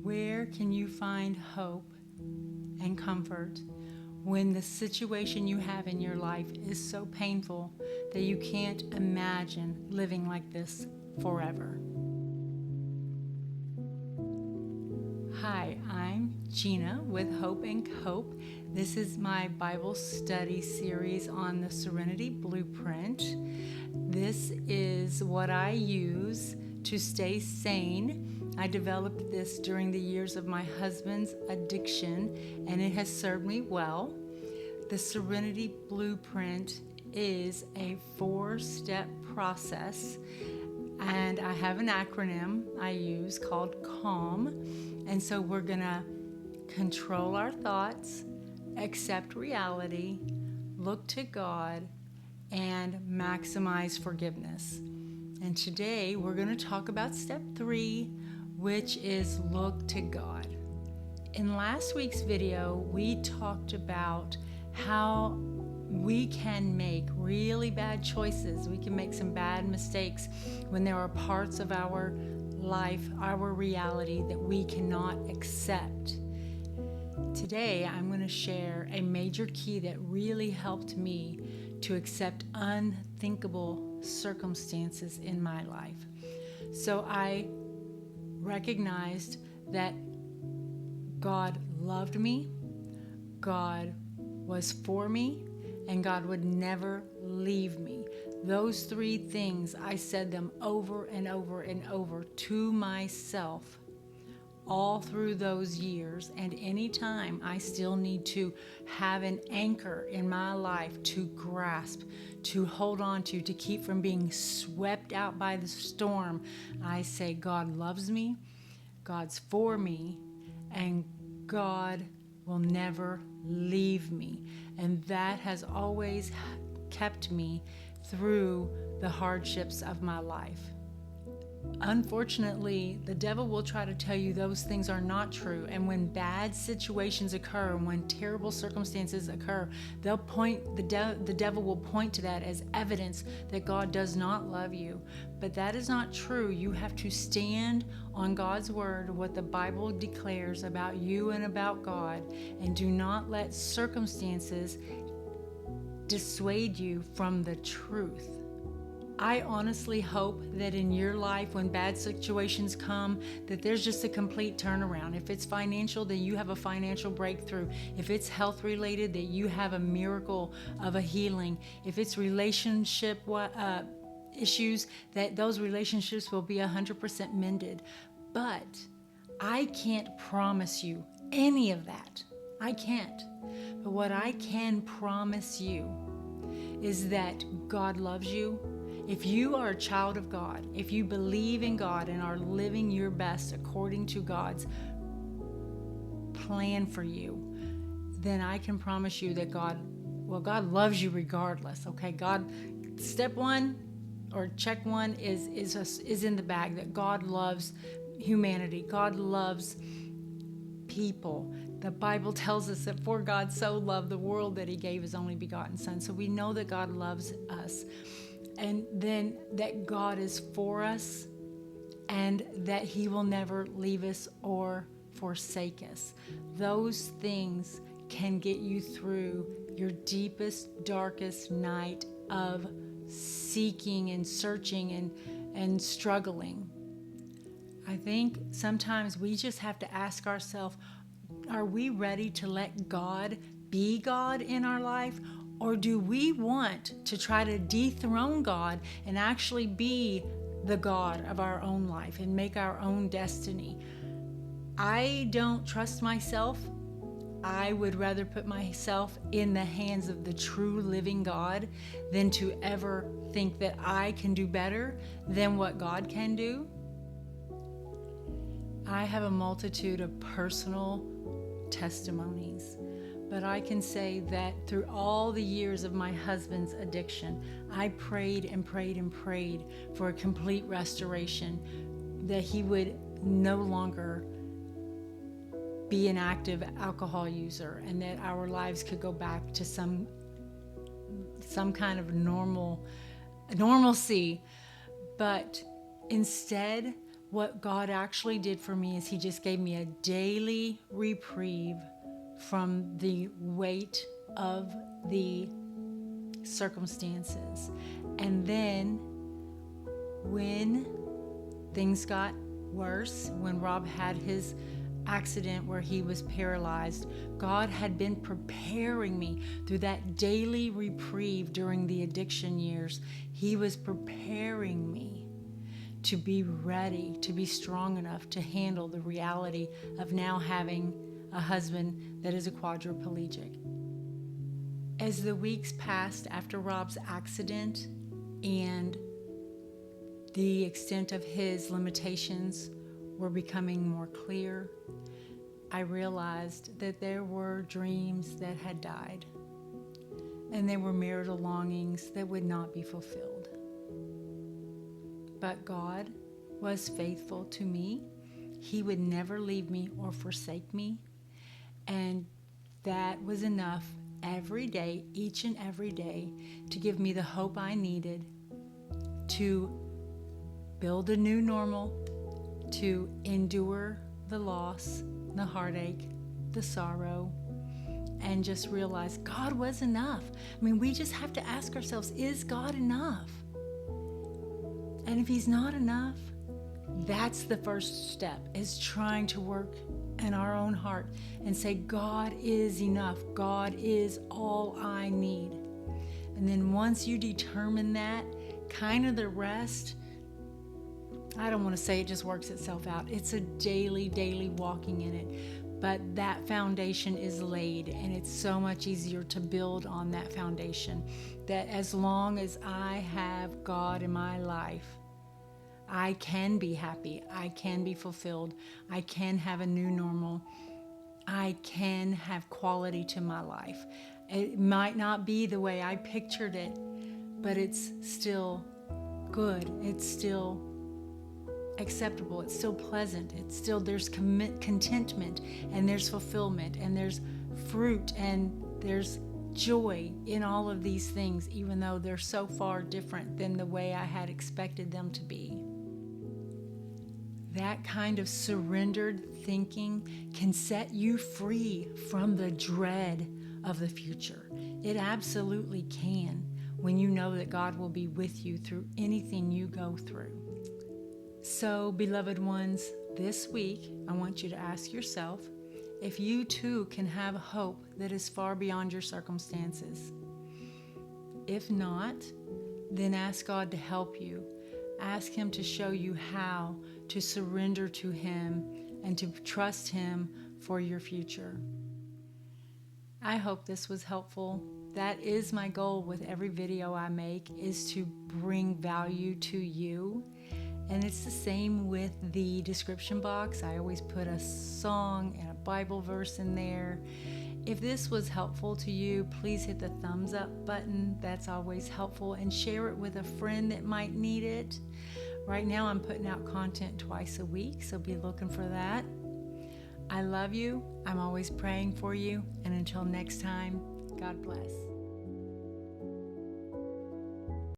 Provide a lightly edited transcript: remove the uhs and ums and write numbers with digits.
Where can you find hope and comfort when the situation you have in your life is so painful that you can't imagine living like this forever? Hi, I'm Gina with Hope and Cope. This is my Bible study series on the Serenity Blueprint. This is what I use to stay sane. I developed this during the years of my husband's addiction, and it has served me well. The Serenity Blueprint is a 4-step process, and I have an acronym I use called CALM. And so we're going to control our thoughts, accept reality, look to God, and maximize forgiveness. And today we're going to talk about step 3, which is look to God. In last week's video, we talked about how we can make really bad choices. We can make some bad mistakes when there are parts of our life, our reality that we cannot accept. Today, I'm going to share a major key that really helped me to accept unthinkable circumstances in my life. So I recognized that God loved me, God was for me, and God would never leave me. Those 3 things, I said them over and over and over to myself all through those years. And anytime I still need to have an anchor in my life to grasp, to hold on to keep from being swept out by the storm, I say God loves me, God's for me, and God will never leave me. And that has always kept me through the hardships of my life. Unfortunately, the devil will try to tell you those things are not true. And when bad situations occur, when terrible circumstances occur, the devil will point to that as evidence that God does not love you. But that is not true. You have to stand on God's word, what the Bible declares about you and about God, and do not let circumstances dissuade you from the truth. I honestly hope that in your life, when bad situations come, that there's just a complete turnaround. If it's financial, that you have a financial breakthrough. If it's health related, that you have a miracle of a healing. If it's relationship issues, that those relationships will be 100% mended. But I can't promise you any of that. I can't. But what I can promise you is that God loves you. If you are a child of God, if you believe in God and are living your best according to God's plan for you, then I can promise you that God loves you regardless. Okay, God, step 1 or check 1 is in the bag, that God loves humanity. God loves people. The Bible tells us that for God so loved the world that he gave his only begotten son. So we know that God loves us. And then that God is for us and that he will never leave us or forsake us. Those things can get you through your deepest, darkest night of seeking and searching and struggling. I think sometimes we just have to ask ourselves, are we ready to let God be God in our life? Or do we want to try to dethrone God and actually be the God of our own life and make our own destiny? I don't trust myself. I would rather put myself in the hands of the true living God than to ever think that I can do better than what God can do. I have a multitude of personal testimonies. But I can say that through all the years of my husband's addiction, I prayed and prayed and prayed for a complete restoration, that he would no longer be an active alcohol user, and that our lives could go back to some kind of normalcy. But instead, what God actually did for me is He just gave me a daily reprieve from the weight of the circumstances. And then when things got worse, when Rob had his accident where he was paralyzed, God had been preparing me through that daily reprieve during the addiction years. He was preparing me to be ready, to be strong enough to handle the reality of now having a husband that is a quadriplegic. As the weeks passed after Rob's accident and the extent of his limitations were becoming more clear, I realized that there were dreams that had died, and there were marital longings that would not be fulfilled. But God was faithful to me. He would never leave me or forsake me, and that was enough every day, each and every day, to give me the hope I needed to build a new normal, to endure the loss, the heartache, the sorrow, and just realize God was enough. I mean, we just have to ask ourselves, is God enough? And if He's not enough, that's the first step, is trying to work in our own heart and say, God is enough. God is all I need. And then once you determine that, kind of the rest, I don't want to say it just works itself out. It's a daily walking in it. But that foundation is laid, and it's so much easier to build on that foundation. That as long as I have God in my life, I can be happy. I can be fulfilled. I can have a new normal. I can have quality to my life. It might not be the way I pictured it, but it's still good. It's still acceptable. It's still pleasant. It's still, there's contentment, and there's fulfillment, and there's fruit, and there's joy in all of these things, even though they're so far different than the way I had expected them to be. That kind of surrendered thinking can set you free from the dread of the future. It absolutely can, when you know that God will be with you through anything you go through. So, beloved ones, this week I want you to ask yourself if you too can have a hope that is far beyond your circumstances. If not, then ask God to help you. Ask Him to show you how to surrender to Him and to trust Him for your future. I hope this was helpful. That is my goal with every video I make, is to bring value to you. And it's the same with the description box. I always put a song and a Bible verse in there. If this was helpful to you, please hit the thumbs up button. That's always helpful. And share it with a friend that might need it. Right now I'm putting out content twice a week, so be looking for that. I love you. I'm always praying for you. And until next time, God bless.